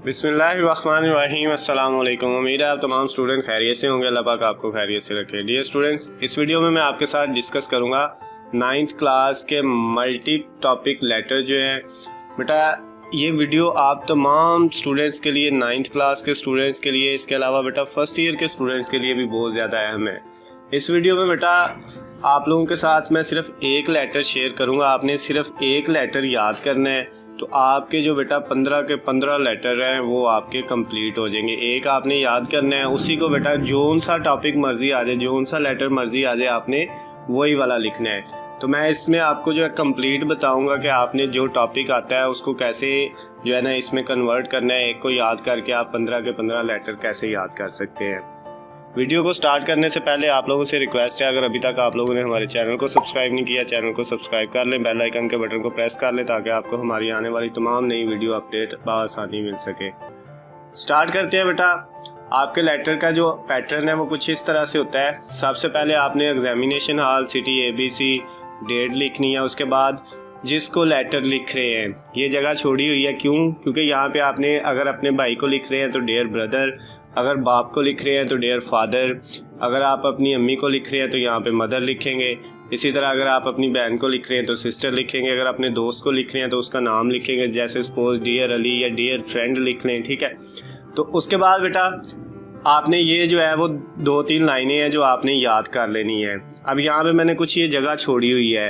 बिस्मिल्लाहिर्रहमानिर्रहीम। अस्सलाम वालेकुम। उम्मीद है आप तमाम स्टूडेंट खैरियत से होंगे। अल्लाह पाक आपको खैरियत से रखे। डियर स्टूडेंट्स, इस वीडियो में मैं आपके साथ डिस्कस करूंगा 9th क्लास के मल्टी टॉपिक लेटर जो है। बेटा ये वीडियो आप तमाम स्टूडेंट्स के लिए, 9th क्लास के स्टूडेंट्स के लिए, इसके अलावा बेटा फर्स्ट ईयर के स्टूडेंट्स के लिए भी बहुत ज़्यादा अहम है। इस वीडियो में बेटा आप लोगों के साथ मैं सिर्फ एक लेटर शेयर करूंगा। आपने सिर्फ एक लेटर याद करना है, तो आपके जो बेटा 15 के 15 लेटर हैं वो आपके कंप्लीट हो जाएंगे। एक आपने याद करना है, उसी को बेटा जोन सा टॉपिक मर्जी आ जाए, जोन सा लेटर मर्जी आ जाए, आपने वही वाला लिखना है। तो मैं इसमें आपको जो है कंप्लीट बताऊंगा कि आपने जो टॉपिक आता है उसको कैसे जो है ना इसमें कन्वर्ट करना है। एक को याद करके आप 15 के 15 लेटर कैसे याद कर सकते हैं। वीडियो को स्टार्ट करने से पहले आप लोगों से रिक्वेस्ट है, अगर अभी तक आप लोगों ने हमारे चैनल को सब्सक्राइब नहीं किया, चैनल को सब्सक्राइब कर लें, बेल आइकन के बटन को प्रेस कर लें ताकि आपको हमारी आने वाली तमाम नई वीडियो अपडेट बआसानी मिल सके। स्टार्ट करते हैं बेटा। आपके लेटर का जो पैटर्न है वो कुछ इस तरह से होता है। सबसे पहले आपने examination hall, city, ABC, date लिखनी है। उसके बाद जिसको लेटर लिख रहे हैं, ये जगह छोड़ी हुई है क्यों? क्योंकि यहाँ पे आपने अगर अपने भाई को लिख रहे हैं तो डियर ब्रदर, अगर बाप को लिख रहे हैं तो डियर फादर, अगर आप अपनी अम्मी को लिख रहे हैं तो यहाँ पे मदर लिखेंगे। इसी तरह अगर आप अपनी बहन को लिख रहे हैं तो सिस्टर लिखेंगे। अगर अपने दोस्त को लिख रहे हैं तो उसका नाम लिखेंगे, जैसे सपोज डियर अली या डियर फ्रेंड लिख लें, ठीक है। तो उसके बाद बेटा आपने ये जो है वो 2-3 लाइनें हैं जो आपने याद कर लेनी है। अब यहाँ पे मैंने कुछ ये जगह छोड़ी हुई है।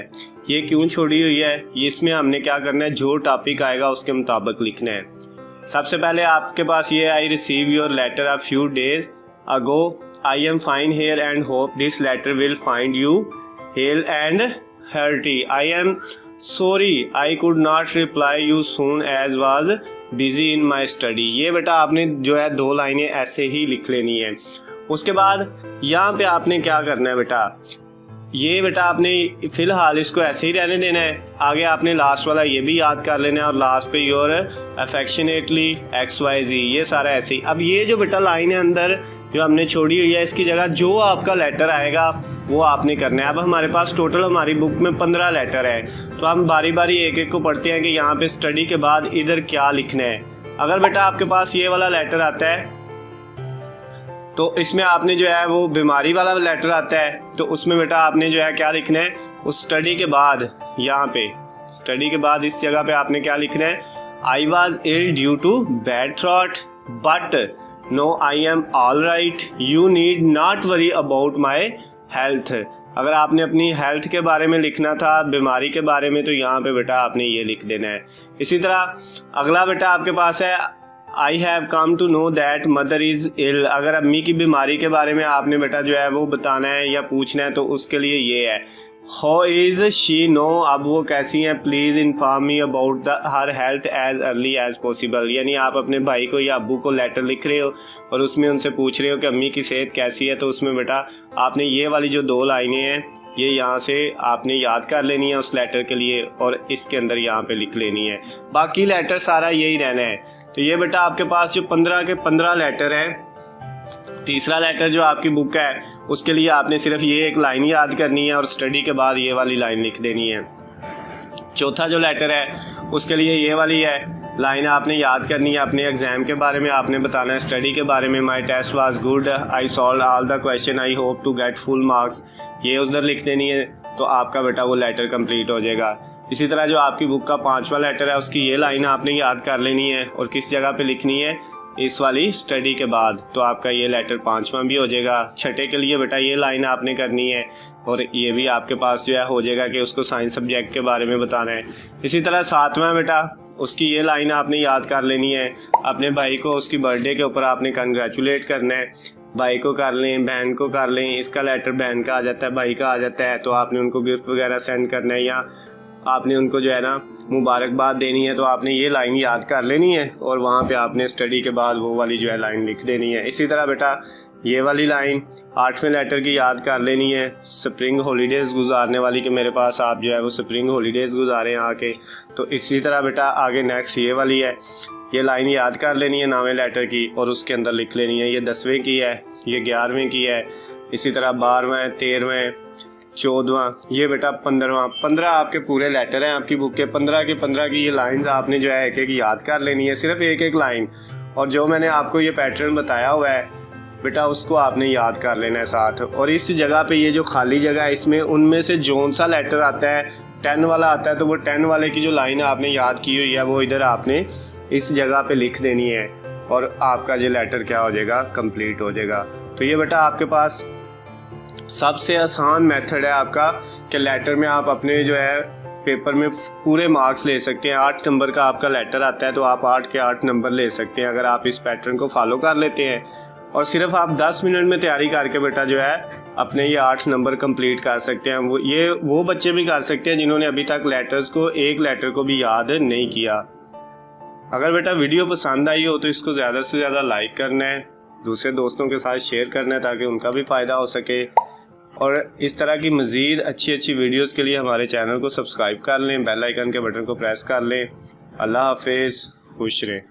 ये क्यों छोड़ी हुई है? इसमें हमने क्या करना है, जो टॉपिक आएगा उसके मुताबिक लिखना है। सबसे पहले आपके पास ये, I receive your letter a few days ago, I am fine here and hope this letter will find you hale and healthy, I am sorry I could not reply you soon as was busy in my study. ये बेटा आपने जो है 2 लाइनें ऐसे ही लिख लेनी है। उसके बाद यहाँ पे आपने क्या करना है बेटा, ये बेटा आपने फिलहाल इसको ऐसे ही रहने देना है। आगे आपने लास्ट वाला ये भी याद कर लेना है और लास्ट पे योर अफेक्शनेटली XYZ, ये सारा ऐसे ही। अब ये जो बेटा लाइन है अंदर जो हमने छोड़ी हुई है, इसकी जगह जो आपका लेटर आएगा वो आपने करना है। अब हमारे पास टोटल हमारी बुक में 15 लेटर है, तो हम बारी बारी एक एक को पढ़ते हैं कि यहाँ पे स्टडी के बाद इधर क्या लिखना है। अगर बेटा आपके पास ये वाला लेटर आता है तो इसमें आपने जो है वो बीमारी वाला लेटर आता है, तो उसमें बेटा आपने जो है क्या लिखना है, उस स्टडी के बाद यहाँ पे स्टडी के बाद इस जगह पे आपने क्या लिखना है, I was ill due to bad throat but no I am all right, you need not worry about my health. अगर आपने अपनी हेल्थ के बारे में लिखना था, बीमारी के बारे में, तो यहाँ पे बेटा आपने ये लिख देना है। इसी तरह अगला बेटा आपके पास है, I have come to know that mother is ill. अगर अम्मी की बीमारी के बारे में आपने बेटा जो है वो बताना है या पूछना है तो उसके लिए ये है, हाउ इज़ शी नो, अब वो कैसी हैं, please inform me about the her health as early as possible. यानी आप अपने भाई को या अब्बू को लेटर लिख रहे हो और उसमें उनसे पूछ रहे हो कि अम्मी की सेहत कैसी है, तो उसमें बेटा आपने ये वाली जो 2 लाइनें हैं ये यहाँ से आपने याद कर लेनी है उस लेटर के लिए और इसके अंदर यहाँ पे लिख लेनी है। बाकी लेटर सारा यही रहना है। तो ये बेटा आपके पास जो 15 के 15 लेटर हैं, तीसरा लेटर जो आपकी बुक है उसके लिए आपने सिर्फ ये एक लाइन याद करनी है और स्टडी के बाद ये वाली लाइन लिख देनी है। चौथा जो लेटर है उसके लिए ये वाली है लाइन आपने याद करनी है। अपने एग्जाम के बारे में आपने बताना है, स्टडी के बारे में, my test was good, I solve all the question, I hope to get full marks, ये उधर लिख देनी है। तो आपका बेटा वो लेटर कंप्लीट हो जाएगा। इसी तरह जो आपकी बुक का 5वां लेटर है उसकी ये लाइन आपने याद कर लेनी है और किस जगह पे लिखनी है, इस वाली स्टडी के बाद, तो आपका ये लेटर 5वां भी हो जाएगा। छठे के लिए बेटा ये लाइन आपने करनी है और ये भी आपके पास जो है हो जाएगा कि उसको साइंस सब्जेक्ट के बारे में बताना है। इसी तरह 7वां बेटा उसकी ये लाइन आपने याद कर लेनी है। अपने भाई को उसकी बर्थडे के ऊपर आपने कंग्रेचुलेट करना है। भाई को कर लें, बहन को कर लें, इसका लेटर बहन का आ जाता है, भाई का आ जाता है, तो आपने उनको गिफ्ट वगैरह सेंड करना है या आपने उनको जो है ना मुबारकबाद देनी है, तो आपने ये लाइन याद कर लेनी है और वहाँ पे आपने स्टडी के बाद वो वाली जो है लाइन लिख देनी है। इसी तरह बेटा ये वाली लाइन 8वें लेटर की याद कर लेनी है, स्प्रिंग हॉलीडेज़ गुजारने वाली, कि मेरे पास आप जो है वो स्प्रिंग हॉलीडेज़ गुजारें आके। तो इसी तरह बेटा आगे नेक्स्ट ये वाली है, ये लाइन याद कर लेनी है 9वें लेटर की और उसके अंदर लिख लेनी है। ये 10वें की है, ये 11वें की है, इसी तरह 12वें, 13वें, 14वां, ये बेटा 15वां। 15 आपके पूरे लेटर हैं आपकी बुक के। 15 के 15 की ये लाइंस आपने जो है एक एक याद कर लेनी है, सिर्फ एक एक लाइन। और जो मैंने आपको ये पैटर्न बताया हुआ है बेटा उसको आपने याद कर लेना है साथ। और इस जगह पे ये जो खाली जगह है इसमें उनमें से जोन सा लेटर आता है 10 वाला आता है, तो वो 10 वाले की जो लाइन आपने याद की हुई है वो इधर आपने इस जगह पे लिख देनी है और आपका ये लेटर क्या हो जाएगा, कंप्लीट हो जाएगा। तो ये बेटा आपके पास सबसे आसान मेथड है आपका कि लेटर में आप अपने जो है पेपर में पूरे मार्क्स ले सकते हैं। 8 नंबर का आपका लेटर आता है तो आप 8 के 8 नंबर ले सकते हैं अगर आप इस पैटर्न को फॉलो कर लेते हैं। और सिर्फ आप 10 मिनट में तैयारी करके बेटा जो है अपने ये 8 नंबर कंप्लीट कर सकते हैं। वो बच्चे भी कर सकते हैं जिन्होंने अभी तक लेटर्स को एक लेटर को भी याद नहीं किया। अगर बेटा वीडियो पसंद आई हो तो इसको ज़्यादा से ज़्यादा लाइक करना है, दूसरे दोस्तों के साथ शेयर करना है ताकि उनका भी फ़ायदा हो सके। और इस तरह की मज़ीद अच्छी वीडियोस के लिए हमारे चैनल को सब्सक्राइब कर लें, बेल आइकन के बटन को प्रेस कर लें। अल्लाह हाफिज़, खुश रहें।